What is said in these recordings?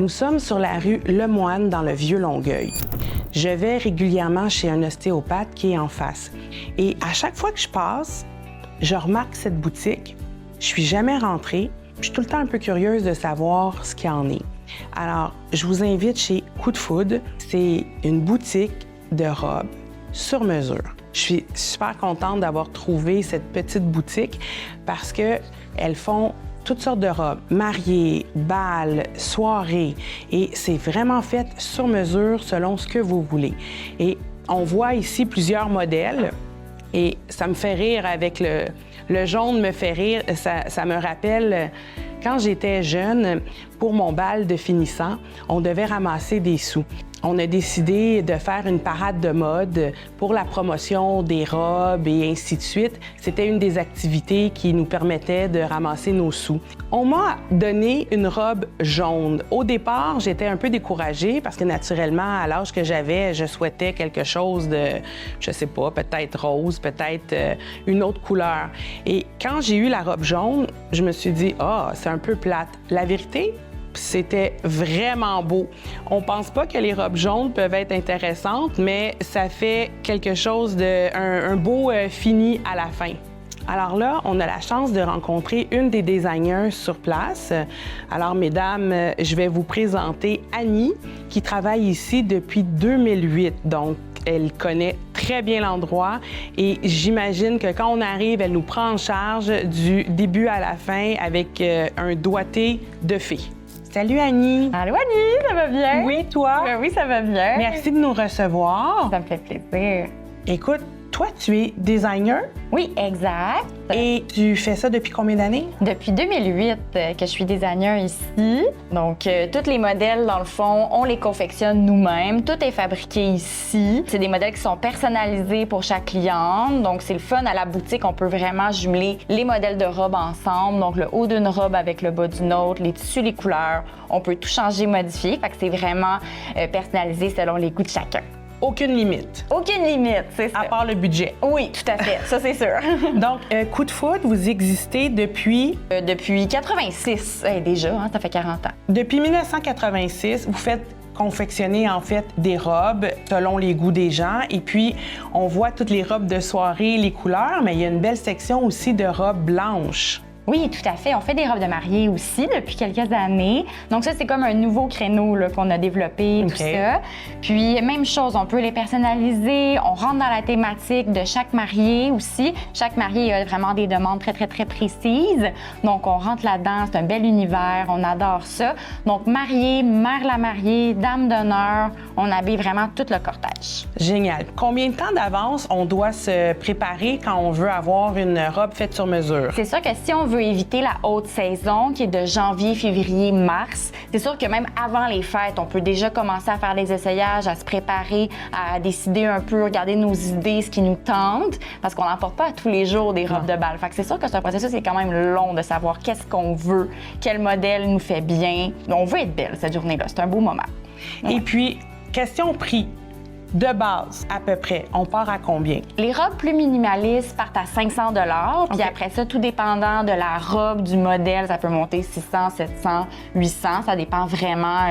Nous sommes sur la rue Lemoine dans le Vieux-Longueuil. Je vais régulièrement chez un ostéopathe qui est en face. Et à chaque fois que je passe, je remarque cette boutique. Je suis jamais rentrée. Je suis tout le temps un peu curieuse de savoir ce qu'il y en est. Alors, je vous invite chez Coup de Foudre. C'est une boutique de robes sur mesure. Je suis super contente d'avoir trouvé cette petite boutique parce qu'elles font toutes sortes de robes, mariées, bals, soirées, et c'est vraiment fait sur mesure selon ce que vous voulez. Et on voit ici plusieurs modèles, et ça me fait rire avec le jaune me fait rire, ça me rappelle quand j'étais jeune, pour mon bal de finissant, on devait ramasser des sous. On a décidé de faire une parade de mode pour la promotion des robes et ainsi de suite. C'était une des activités qui nous permettait de ramasser nos sous. On m'a donné une robe jaune. Au départ, j'étais un peu découragée parce que naturellement, à l'âge que j'avais, je souhaitais quelque chose de, je sais pas, peut-être rose, peut-être une autre couleur. Et quand j'ai eu la robe jaune, je me suis dit, c'est un peu plate. La vérité, c'était vraiment beau. On pense pas que les robes jaunes peuvent être intéressantes, mais ça fait quelque chose un beau fini à la fin. Alors là, on a la chance de rencontrer une des designers sur place. Alors, mesdames, je vais vous présenter Annie, qui travaille ici depuis 2008. Donc, elle connaît très bien l'endroit et j'imagine que quand on arrive, elle nous prend en charge du début à la fin avec un doigté de fée. Salut Annie! Allô Annie, ça va bien? Oui, toi? Oui, ça va bien. Merci de nous recevoir. Ça me fait plaisir. Écoute, toi, tu es designer Oui, exact. et tu fais ça depuis combien d'années? Depuis 2008 que je suis designer ici. Donc, tous les modèles, dans le fond, on les confectionne nous-mêmes. Tout est fabriqué ici. C'est des modèles qui sont personnalisés pour chaque cliente. Donc, c'est le fun à la boutique. On peut vraiment jumeler les modèles de robes ensemble. Donc, le haut d'une robe avec le bas d'une autre, les tissus, les couleurs. On peut tout changer, modifier. Fait que c'est vraiment personnalisé selon les goûts de chacun. Aucune limite. Aucune limite, c'est ça. À part le budget. Oui, tout à fait. Ça, c'est sûr. Donc, Coup de Foudre, vous existez depuis? Depuis 86, déjà, hein, ça fait 40 ans. Depuis 1986, vous faites confectionner en fait des robes selon les goûts des gens. Et puis, on voit toutes les robes de soirée, les couleurs, mais il y a une belle section aussi de robes blanches. Oui, tout à fait. On fait des robes de mariée aussi depuis quelques années. Donc ça, c'est comme un nouveau créneau là, qu'on a développé, tout ça. Puis, même chose, on peut les personnaliser. On rentre dans la thématique de chaque mariée aussi. Chaque mariée a vraiment des demandes très, très, très précises. Donc, on rentre là-dedans. C'est un bel univers. On adore ça. Donc, mariée, mère la mariée, dame d'honneur, on habille vraiment tout le cortège. Génial. Combien de temps d'avance on doit se préparer quand on veut avoir une robe faite sur mesure? C'est sûr que si on veut éviter la haute saison qui est de janvier, février, mars, c'est sûr que même avant les fêtes, on peut déjà commencer à faire des essayages, à se préparer, à décider un peu, regarder nos idées, ce qui nous tente, parce qu'on n'emporte pas à tous les jours des robes de bal. Fait que c'est sûr que c'est un processus qui est quand même long de savoir qu'est-ce qu'on veut, quel modèle nous fait bien. On veut être belle cette journée-là, c'est un beau moment. Et puis, question prix. De base, à peu près, on part à combien? Les robes plus minimalistes partent à 500 $. Puis après ça, tout dépendant de la robe, du modèle, ça peut monter 600, 700, 800. Ça dépend vraiment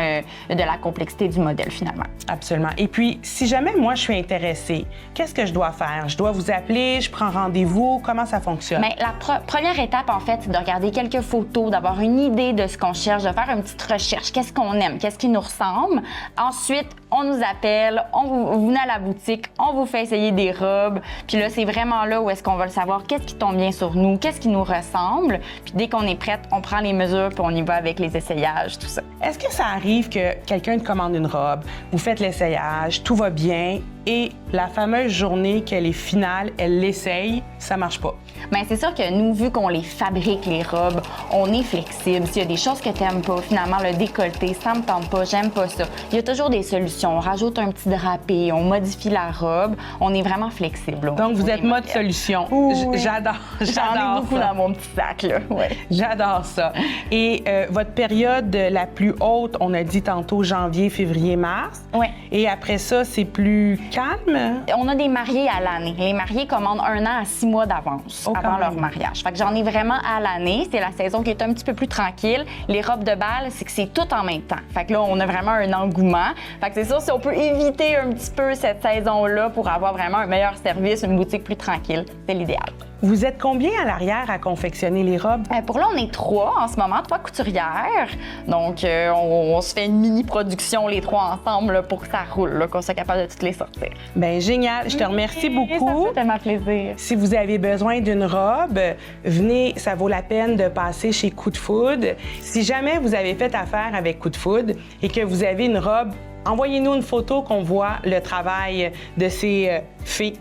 de la complexité du modèle, finalement. Absolument. Et puis, si jamais moi, je suis intéressée, qu'est-ce que je dois faire? Je dois vous appeler, je prends rendez-vous? Comment ça fonctionne? Bien, la première étape, en fait, c'est de regarder quelques photos, d'avoir une idée de ce qu'on cherche, de faire une petite recherche. Qu'est-ce qu'on aime? Qu'est-ce qui nous ressemble? Ensuite, on nous appelle, vous venez à la boutique, on vous fait essayer des robes. Puis là, c'est vraiment là où est-ce qu'on va le savoir, qu'est-ce qui tombe bien sur nous, qu'est-ce qui nous ressemble. Puis dès qu'on est prête, on prend les mesures puis on y va avec les essayages, tout ça. Est-ce que ça arrive que quelqu'un te commande une robe, vous faites l'essayage, tout va bien, et la fameuse journée qu'elle est finale, elle l'essaye, ça marche pas? Bien, c'est sûr que nous, vu qu'on les fabrique, les robes, on est flexible. S'il y a des choses que tu n'aimes pas, finalement, le décolleté, ça me tente pas, j'aime pas ça. Il y a toujours des solutions. On rajoute un petit drapé, on modifie la robe. On est vraiment flexible. Donc, vous êtes mode solution. J'adore J'en ai beaucoup ça. dans mon petit sac, là. Ouais. J'adore ça. Et votre période la plus haute, on a dit tantôt janvier, février, mars. Oui. Et après ça, c'est plus calme? On a des mariés à l'année. Les mariés commandent 1 an à 6 mois d'avance Oh, avant quand leur même. mariage. Fait que j'en ai vraiment à l'année. C'est la saison qui est un petit peu plus tranquille. Les robes de bal, c'est que c'est tout en même temps. Fait que là, on a vraiment un engouement. Fait que c'est sûr, si on peut éviter un petit peu cette saison-là pour avoir vraiment un meilleur service, une boutique plus tranquille, c'est l'idéal. Vous êtes combien à l'arrière à confectionner les robes? Pour là, on est 3 en ce moment, 3 couturières. Donc, on se fait une mini-production, les 3 ensemble, là, pour que ça roule, là, qu'on soit capable de toutes les sortir. Bien, génial. Je te remercie Ça beaucoup. fait tellement plaisir. Si vous avez besoin d'une robe, venez, ça vaut la peine de passer chez Coup de Foudre. Si jamais vous avez fait affaire avec Coup de Foudre et que vous avez une robe, envoyez-nous une photo qu'on voit le travail de ces filles.